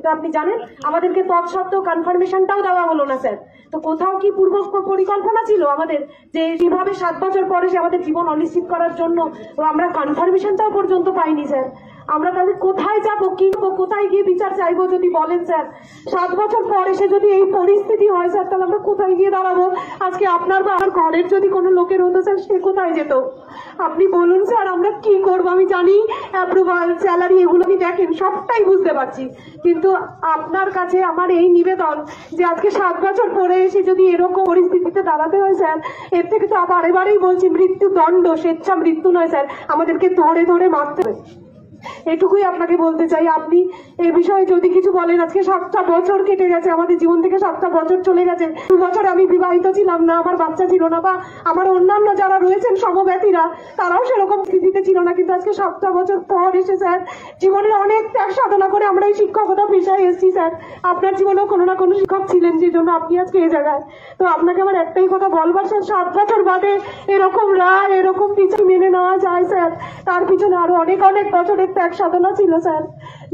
এটা আপনি জানেন। আমাদেরকে তৎসত্ত্বেও কনফার্মেশনটাও দেওয়া হলো না স্যার। তো কোথাও কি পূর্ব পরিকল্পনা ছিল আমাদের যে কিভাবে 7 বছর পরে সে আমাদের জীবন অনিশ্চিত করার জন্য আমরা কনফার্মেশনটাও পর্যন্ত পাইনি স্যার। আমরা তাহলে কোথায় যাবো, কি কোথায় গিয়ে বিচার চাইবো যদি বলেন স্যার? 7 বছর পরে সে যদি এই পরিস্থিতি হয় স্যার, তাহলে আমরা কোথায় গিয়ে দাঁড়াবো? আজকে আপনার বা আমার ঘরের যদি কোনো লোকের হতো স্যার, সে কোথায় যেত? আপনি বলুন স্যার, আমরা কি করবো? আমি জানি অ্যাপ্রুভাল, স্যালারি এগুলো আপনি দেখেন, সবটাই বুঝতে পারছি, কিন্তু আপনার কাছে আমার এই নিবেদন যে আজকে 7 বছর পরে এসে যদি এরকম পরিস্থিতিতে দাঁড়াতে হয় স্যার, এর থেকে তো বারে বারেই বলছি মৃত্যুদণ্ড, স্বেচ্ছা মৃত্যু নয় স্যার, আমাদেরকে ধরে ধরে মারতে হবে। এটুকুই আপনাকে বলতে চাই। আপনি এ বিষয়ে যদি কিছু বলেন, আজকে 7টা বছর কেটে গেছে, আমাদের জীবন থেকে 7টা বছর চলে গেছে। 2 বছর আমি বিবাহিত ছিলাম না, আমার বাচ্চা ছিল না, বা আমার অন্যান্য যারা রয়েছেন সমব্যথীরা তারাও সেরকম স্থিতিতে ছিল না, কিন্তু আজকে 7টা বছর পর এসে স্যার জীবনের অনেক ত্যাগ সাধনা করে আমরা এই শিক্ষকতা পেশায় এসেছি স্যার। আপনার জীবনেও কোনো না কোনো শিক্ষক ছিলেন, যে জন্য আপনি আজকে এই জায়গায়। তো আপনাকে আমার একটাই কথা বলবার স্যার, 7 বছর বাদে এরকম রায়, এরকম পিছু মেনে নেওয়া যায় স্যার, তার পিছনে আরো অনেক অনেক বছরের ত্যাগ সাধনা ছিল স্যার।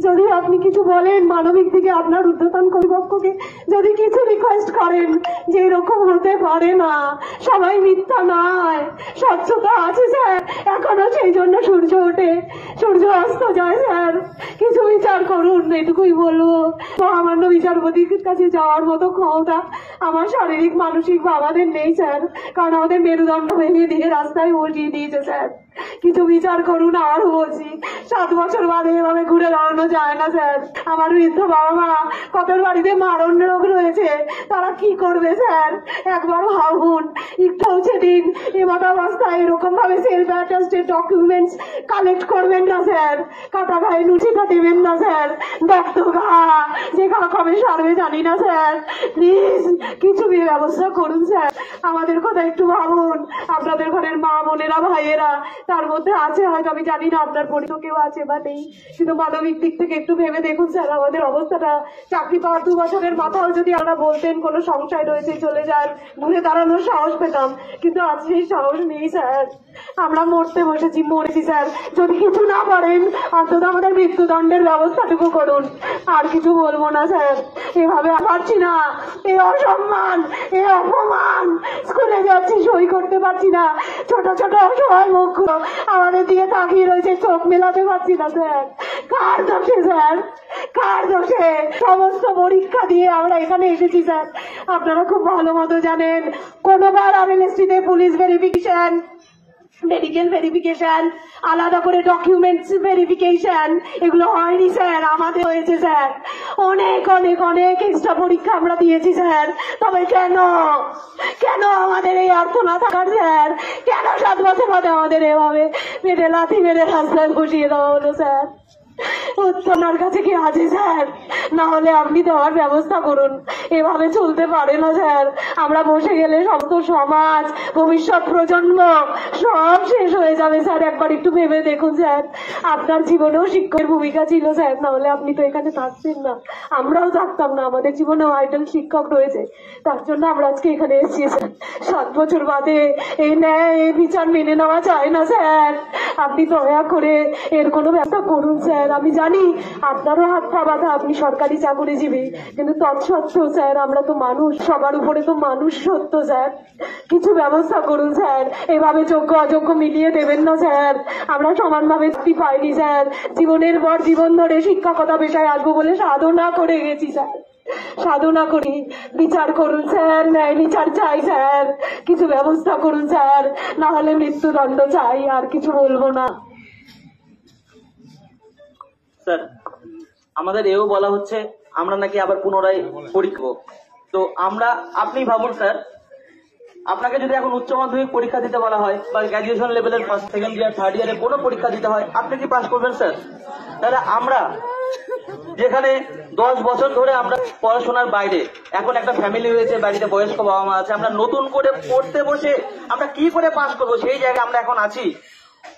যদি আপনি কিছু বলেন মানবিক দিকে আপনার ঊর্ধ্বতন কর্তৃপক্ষকে যদি কিছু রিকোয়েস্ট করেন যে এরকম হতে পারে না, সবাই মিথ্যা নয়, স্বচ্ছতা আছে স্যার, এখনো সেই জন্য সূর্য ওঠে, সূর্য অস্ত যায় স্যার, কিছু বিচার করুন, এটুকুই বলবো। মহামান্য বিচারপতির কাছে যাওয়ার মতো ক্ষমতা আমার শারীরিক মানসিক বাবাদের নেই স্যার, কারণ আমাদের মেরুদণ্ড ভেঙে দিয়ে রাস্তায় বসিয়ে দিয়েছে স্যার। কিছু বিচার করুন, আর বলছি 7 বছর বাদে এভাবে ঘুরে দাঁড়ানো যায় না স্যার। আমার বৃদ্ধ বাবা মা, কত বাড়িতে মারণ রোগ রয়েছে, তারা কি করবে স্যার? একবার ভাবুন, একটু পৌঁছে দিন এমতাবস্থায় এরকম ভাবে সেলফ অ্যাটাস্টেড ডকুমেন্টস কালেক্ট করবেন না স্যার, কাটা গায়ে নুচিটা দেবেন না স্যার, রক্ত ঘা যে ঘা কবে সারবে জানি না স্যার, প্লিজ কিছু ব্যবস্থা করুন স্যার, আমাদের কথা একটু ভাবুন। আপনাদের ঘরের মা বোনেরা ভাইয়েরা তার মধ্যে আছে, হয়তো আমি জানি না আপনার পরিচিত কেউ আছে বা নেই, কিন্তু মানবিক দিক থেকে একটু ভেবে দেখুন স্যার আমাদের অবস্থাটা। চাকরি পাওয়ার 2 বছরের মাথাও যদি আমরা বলতেন কোনো সংশয় রয়েছে চলে যান, ঘুরে দাঁড়ানোর সাহস পেতাম, কিন্তু আজ সেই সাহস নেই স্যার। আমরা মরতে বসেছি, মরেছি স্যার। যদি কিছু না পারেন অন্তত আমাদের মৃত্যুদণ্ডের ব্যবস্থাটুকু করুন, আর কিছু বলবো না স্যার। এভাবে পারছি না, এই অসম্মান, এই অপমান, স্কুলে যাচ্ছি সই করতে পারছি না, ছোট ছোট অসহায় মুখ আমাদের দিকে তাকিয়ে রয়েছে, চোখ মেলাতে পারছি না স্যার। কার দোষে স্যার, কার দোষে? সমস্ত পরীক্ষা দিয়ে আমরা এখানে এসেছি স্যার, আপনারা খুব ভালো মতো জানেন। কোনোবার আরএনএসটিতে পুলিশ ভেরিফিকেশন, মেডিকেল ভেরিফিকেশন, আলাদা করে ডকুমেন্টস ভেরিফিকেশন, এগুলো হয়নি স্যার, আমাদের হয়েছে স্যার। অনেক অনেক অনেক এক্সট্রা পরীক্ষা আমরা দিয়েছি স্যার। তবে কেন, কেন আমাদের এই অর্থ না থাকার স্যার? কেন 7 বছর বাদে আমাদের এভাবে মেরে লাথি মেরে রাস্তায় বসিয়ে দেওয়া হলো স্যার? উত্তর কাছে কি আছে স্যার? না হলে আপনি দেওয়ার ব্যবস্থা করুন। এভাবে চলতে পারে না স্যার। আমরা বসে গেলে সমস্ত সমাজ, ভবিষ্যৎ প্রজন্ম সব শেষ হয়ে যাবে স্যার। একবার একটু ভেবে দেখুন স্যার, আপনার জীবনেও শিক্ষকের ভূমিকা ছিল স্যার, না হলে আপনি তো এখানে থাকতেন না, আমরাও থাকতাম না। আমাদের জীবনেও আইডল শিক্ষক রয়েছে, তার জন্য আমরা আজকে এখানে এসেছি স্যার। 7 বছর বাদে এই ন্যায়, এই বিচার মেনে নেওয়া যায় না স্যার। আপনি দয়া করে এর কোনো ব্যবস্থা করুন স্যার। আমি জানি আপনারও হাত পা বাঁধা, আপনি সরকারি চাকরিজীবী, কিন্তু তৎসত্ত্বেও স্যার আমরা তো মানুষ, সবার উপরে তো মানুষ সত্য স্যার। কিছু ব্যবস্থা করুন স্যার, এভাবে যোগ্য অযোগ্য মিলিয়ে দেবেন না স্যার। আমরা সমানভাবে ছুটি পাইনি স্যার, জীবনের পর জীবন ধরে শিক্ষকতা পেশায় আসবো বলে সাধনা করে গেছি স্যার, সাধনা করি। বিচার করুন স্যার, ন্যায় বিচার চাই স্যার, কিছু ব্যবস্থা করুন স্যার, না হলে মৃত্যুদণ্ড চাই, আর কিছু বলবো না স্যার। আমাদের এও বলা হচ্ছে আমরা নাকি আবার পুনরায় পরীক্ষা, তো আমরা, আপনি ভাবুন স্যার, আপনাকে যদি এখন উচ্চ মাধ্যমিক পরীক্ষা দিতে বলা হয় বা গ্র্যাজুয়েশন লেভেলের 1st, 2nd ইয়ার 3rd ইয়ারে কোনো পরীক্ষা দিতে হয়, আপনি কি পাস করবেন স্যার? তাহলে আমরা যেখানে 10 বছর ধরে আমরা পড়াশোনার বাইরে, এখন একটা ফ্যামিলি হয়েছে, বাড়িতে বয়স্ক বাবা মা আছে, আমরা নতুন করে পড়তে বসে আমরা কি করে পাস করবো, সেই জায়গায় আমরা এখন আছি।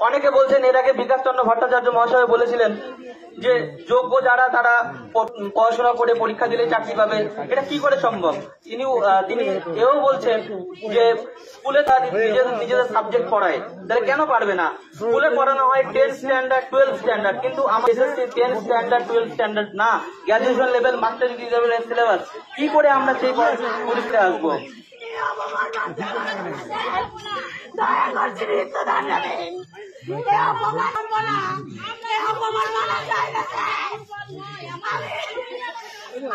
অনেকে বলছেন এর আগে বিকাশ চন্দ্র ভট্টাচার্য মহাশয় বলেছিলেন যে যোগ্য যারা তারা পড়াশোনা করে পরীক্ষা দিলে চাকরি পাবে। এটা কি করে সম্ভব? তিনি এও বলছেন যে স্কুলে তার নিজেদের সাবজেক্ট পড়ায়, তাহলে কেন পারবে না? স্কুলে পড়ানো হয় 10 স্ট্যান্ডার্ড 12 স্ট্যান্ডার্ড, কিন্তু আমার এসএসসি 10 স্ট্যান্ডার্ড 12 স্ট্যান্ডার্ড না, গ্র্যাজুয়েশন লেভেল মাস্টার ডিগ্রি লেভেলের সিলেবাস। কি করে আমরা সেই পরীক্ষায় আসবো?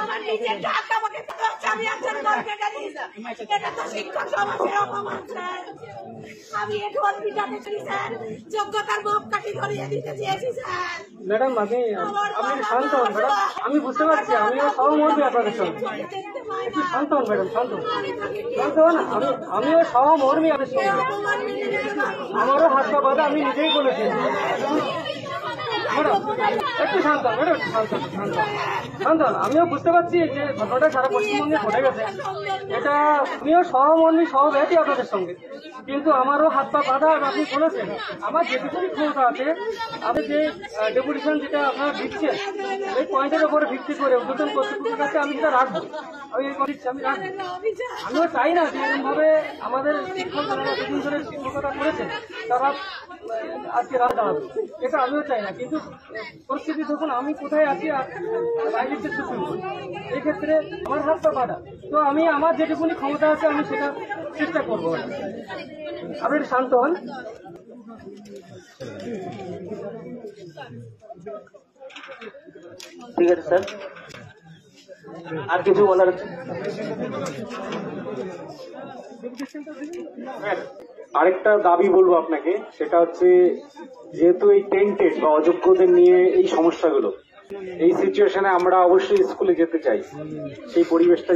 আমার নিজের ডাক আমাকে আমি একজন এটা তো শিক্ষক সমাজের অপমান স্যার। আমি একটু অল্পিটাতে ছিল স্যার, যোগ্যতার মুখ কাটি ধরিয়ে দিতে চেয়েছি স্যার। ম্যাডাম আপনি শান্ত হন ম্যাডাম, আমি বুঝতে পারছি, আমিও সহমর্মী আপনাদের সঙ্গে। একটু শান্ত হন ম্যাডাম, শান্ত হন। আমিও সহমর্মী আপনাদের সঙ্গে, আমারও হাত পা বাঁধা, আমি নিজেই বলেছি। ম্যাডাম একটু শান্ত হন, ম্যাডাম একটু শান্ত হন। আমিও বুঝতে পারছি যে ঘটনাটা সারা পশ্চিমবঙ্গে ঘটে গেছে, এটা আমিও সহমর্মী সহব্যাপী আপনাদের সঙ্গে, কিন্তু আমারও হাত পা বাঁধা। আপনি বলেছেন আমার যেটুকুনি ক্ষমতা আছে, আপনি যে ডেপুটেশন যেটা আপনারা দিচ্ছেন এই পয়েন্টের উপরে ভিত্তি করে উদ্বোধন কর্তৃপক্ষের কাছে আমি সেটা রাখবো, আমি এই দিচ্ছি, আমি রাখবো। আমিও চাই না যে এরকমভাবে আমাদের শিক্ষক যারা এতদিন ধরে শিক্ষকতা করেছেন তারা আজকে রাত দাঁড়াবে, এটা আমিও চাই না। কিন্তু পরিস্থিতি দেখুন আমি কোথায় আছি, রাজনীতির সুযোগ এক্ষেত্রে আমার হাত পা বাঁধা। তো আমি আমার যেটুকুনি ক্ষমতা আছে আমি সেটা চেষ্টা করবো। আপনি একটু শান্ত হন। ঠিক আছে স্যার, আর কিছু বলার আছে? আরেকটা দাবি বলবো আপনাকে, সেটা হচ্ছে যেহেতু এই টেন্টেড বা অযোগ্যদের নিয়ে এই সমস্যাগুলো, এই সিচুয়েশনে আমরা অবশ্যই স্কুলে যেতে চাই, সেই পরিবেশটা